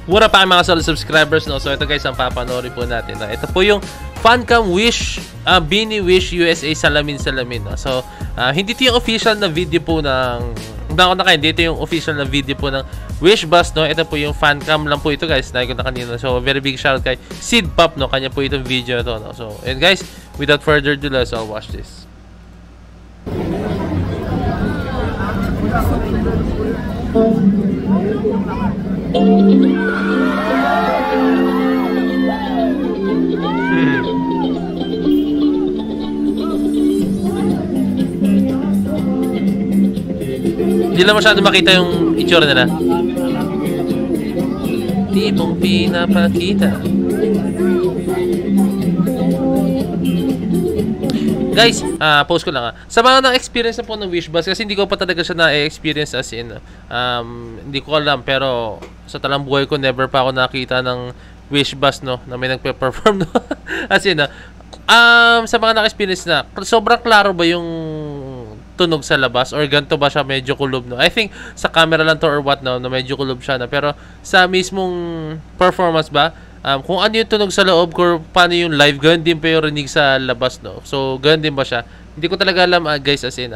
Mura pa mga solid subscribers, no? So ito guys ang papanoorin po natin. No? Ito po yung Funcom Wish, Beanie Wish USA Salamin. No? So hindi ito yung official na video po ng hindi ito yung official na video po ng Wish Bus, no? Ito po yung Funcom lang po ito guys. Nakikita na kanina. So very big shout out kay Sid Pop, no? Kanya po itong video na to, no? So and guys, without further ado, let's all watch this. Hindi lang masyado makita yung itsura nila. Di mong pinapakita. Guys, post ko lang sa mga na-experience na po ng Wish Bus, kasi hindi ko pa talaga siya na-experience as in, hindi ko alam, pero sa talang buhay ko, never pa ako nakita ng Wish Bus, no, na may nagpe-perform, no? As in, sa mga na-experience na, sobrang klaro ba yung tunog sa labas, or ganito ba siya medyo kulob, no? I think sa camera lang to or what, no, na medyo kulob siya, no? Pero sa mismong performance ba, kung ano yung tunog sa loob, kung paano yung live, ganun din pa yung rinig sa labas, no? So, ganun din ba siya? Hindi ko talaga alam, guys, as in,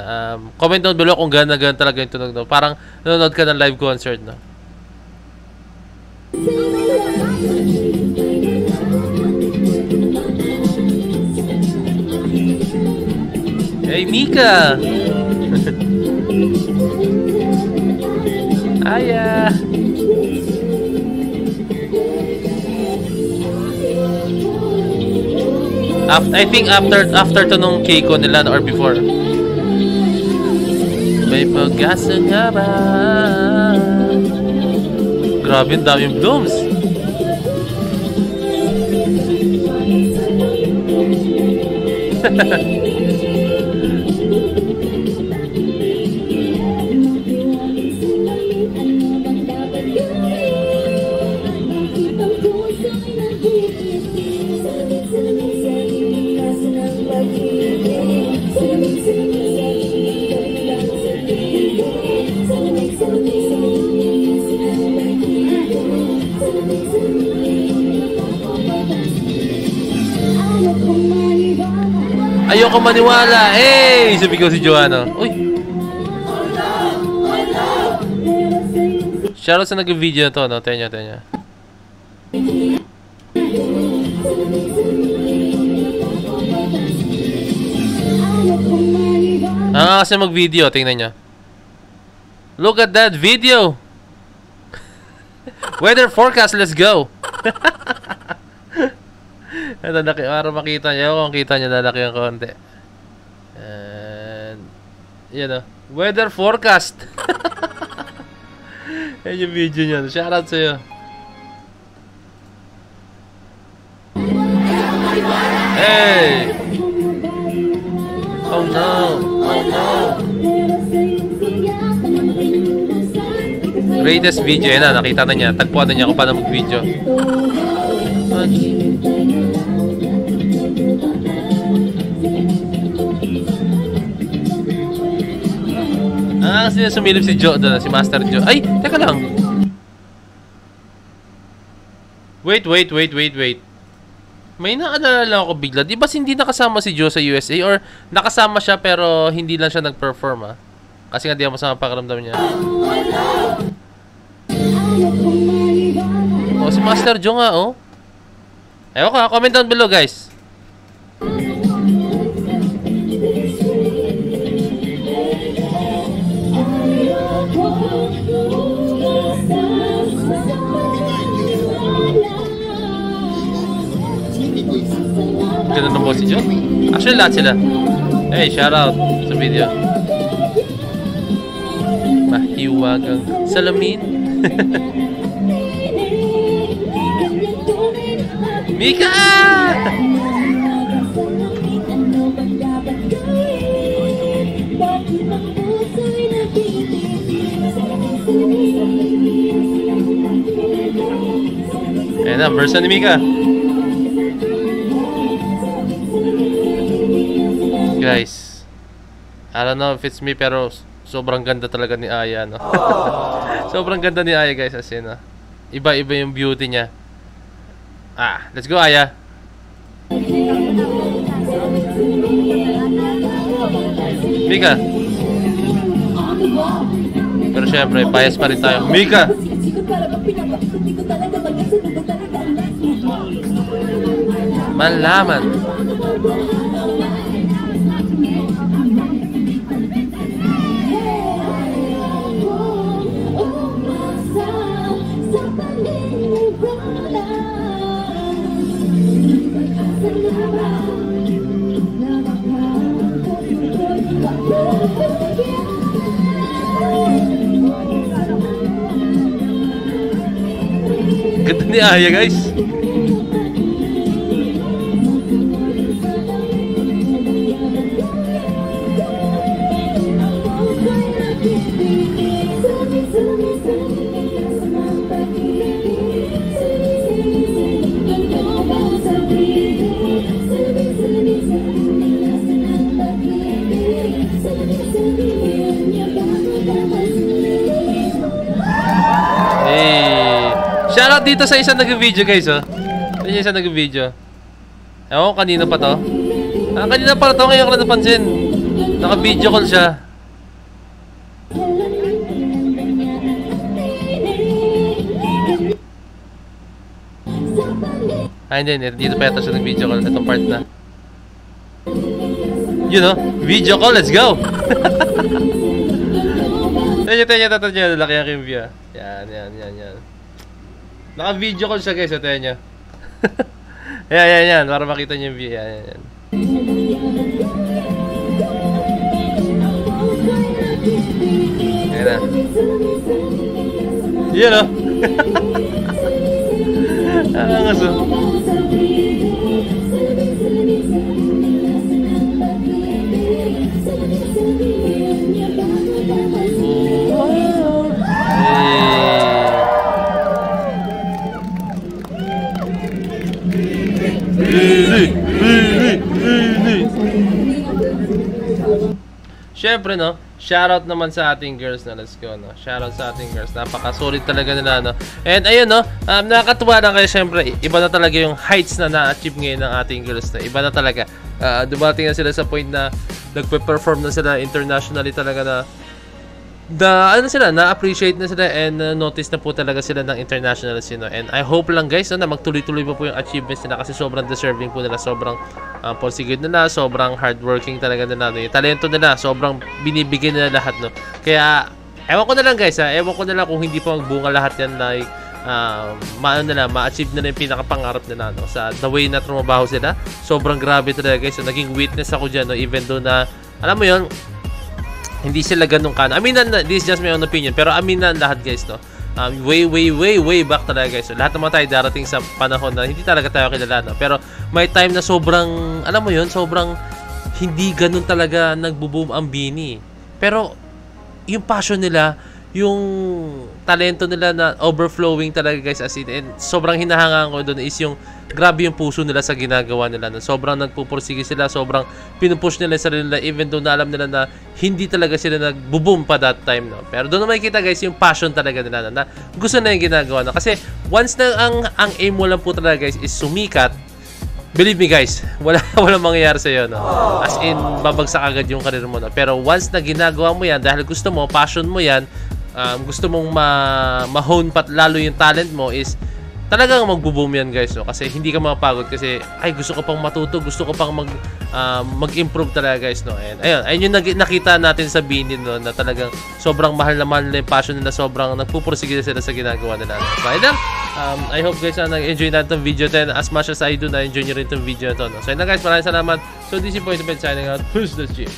comment down below kung ganun talaga yung tunog, no? Parang nanonood ka ng live concert, no? Hey, Mika! Aya! I think after to nung Keiko nila or before. May pag-asa nga ba? Grabe, ang daming blooms. Ayoko maniwala. Hey! Sabi ko si Joanna. Uy! Shoutout sa nag-video na to, no? Tenya. Kasi mag-video. Tingnan nyo. Look at that video! Weather forecast, let's go! Lalaki, para makita nyo. Kung kita nyo, lalaki ang konti. And yan o, weather forecast. Yan yung video nyo. Shoutout sa'yo. Hey! Oh no! Greatest video. Yan na, nakita na niya. Tagpuan na niya kung paano mag-video. Sino sumilip si Joe doon, si Master Joe. Ay, teka lang. Wait. May naalala lang ako bigla. Di ba hindi nakasama si Joe sa USA? Or nakasama siya pero hindi lang siya nag-perform, Kasi nga di ako masama pakiramdam niya. Oh, si Master Joe nga, Ewan ko, comment down below, guys. Ganda ng boss si Joe. Actually, lahat sila. Hey, shoutout sa video. Mahiwagang salamin. Mika! Ayan na, verse ni Mika. Guys, I don't know if it's me, pero sobrang ganda talaga ni Aya, no? Sobrang ganda ni Aya, guys, as in, iba-iba yung beauty niya. Let's go, Aya. Mika. Pero syempre, bias pa rin tayo. Mika! Malaman. Ganda ni Aya, guys. Shoutout dito sa isang nag-video, guys, oh. Yung isang nag-video. Ewan ko, kanina pa to. Kanina pa to, ngayon ko na napansin. Naka-video call siya. Hindi. Dito pa yata siya nag-video call. Itong part na. You know, video call, let's go! Tanyo. Laki ang view. Yan. Naka-video call siya, guys. Ito nyo. Yan. Para makita nyo yung view. Yan. Ayan na. Yan, oh. Angas, oh. Syempre, no, shoutout naman sa ating girls na, let's go, no. Shoutout sa ating girls. Napaka-solid talaga nila, no. And ayun, no, nakakatuwa lang kayo, syempre, iba na talaga yung heights na na-achieve ngayon ng ating girls na. Iba na talaga. Dumating na sila sa point na nagpe-perform na sila internationally talaga na-appreciate na sila and notice na po talaga sila ng international scene, no? And I hope lang, guys, no, na magtuloy-tuloy pa po yung achievements nila kasi sobrang deserving po nila, sobrang porsigid nila, sobrang hardworking talaga nila, no? Yung talento nila, sobrang binibigyan nila lahat, no? Kaya, ewan ko na lang, guys, ewan ko na lang kung hindi pa magbunga lahat yan, like, ma-achieve nila yung pinakapangarap nila, no? Sa the way na trumabaho sila, sobrang grabe talaga, guys. So, naging witness ako dyan, no? Even though na, alam mo yun, hindi sila ganun ka. This is just my own opinion. Pero aminan lahat, guys, no? Way back talaga, guys. So, lahat naman tayo darating sa panahon na hindi talaga tayo kilala, no? Pero may time na sobrang, alam mo yun, sobrang hindi ganun talaga nagbo-boom ang Bini. Pero yung passion nila, yung talento nila na overflowing talaga, guys, as in, and sobrang hinahangaan ko doon is yung grabe yung puso nila sa ginagawa nila, no? Sobrang nagpupursige sila, sobrang pinupush nila sa sarili nila, even though na alam nila na hindi talaga sila nagbo-boom pa that time, no? Pero doon na makikita, guys, yung passion talaga nila, na gusto na yung ginagawa, no? Kasi once na ang aim mo lang po talaga, guys, is sumikat, believe me, guys, walang mangyayari sa iyo, no? As in, babagsak agad yung career mo, no? Pero once na ginagawa mo yan dahil gusto mo, passion mo yan, gusto mong ma-hone pat lalo yung talent mo, is talagang magbo-boom yan, guys, no? Kasi hindi ka mapagod kasi gusto ko pang matuto, gusto ko pang mag-improve talaga, guys, no? And ayun yung nakita natin sa Bini, no, na talagang sobrang mahal na yung passion nila, sobrang nagpupursige sila sa ginagawa nila, no? So ayun lang, I hope, guys, na nag-enjoy natin itong video natin as much as I do, na-enjoy nyo rin itong video na ito, no? So ayun lang, guys, maraming salamat. So this is Point signing out. Who's the G?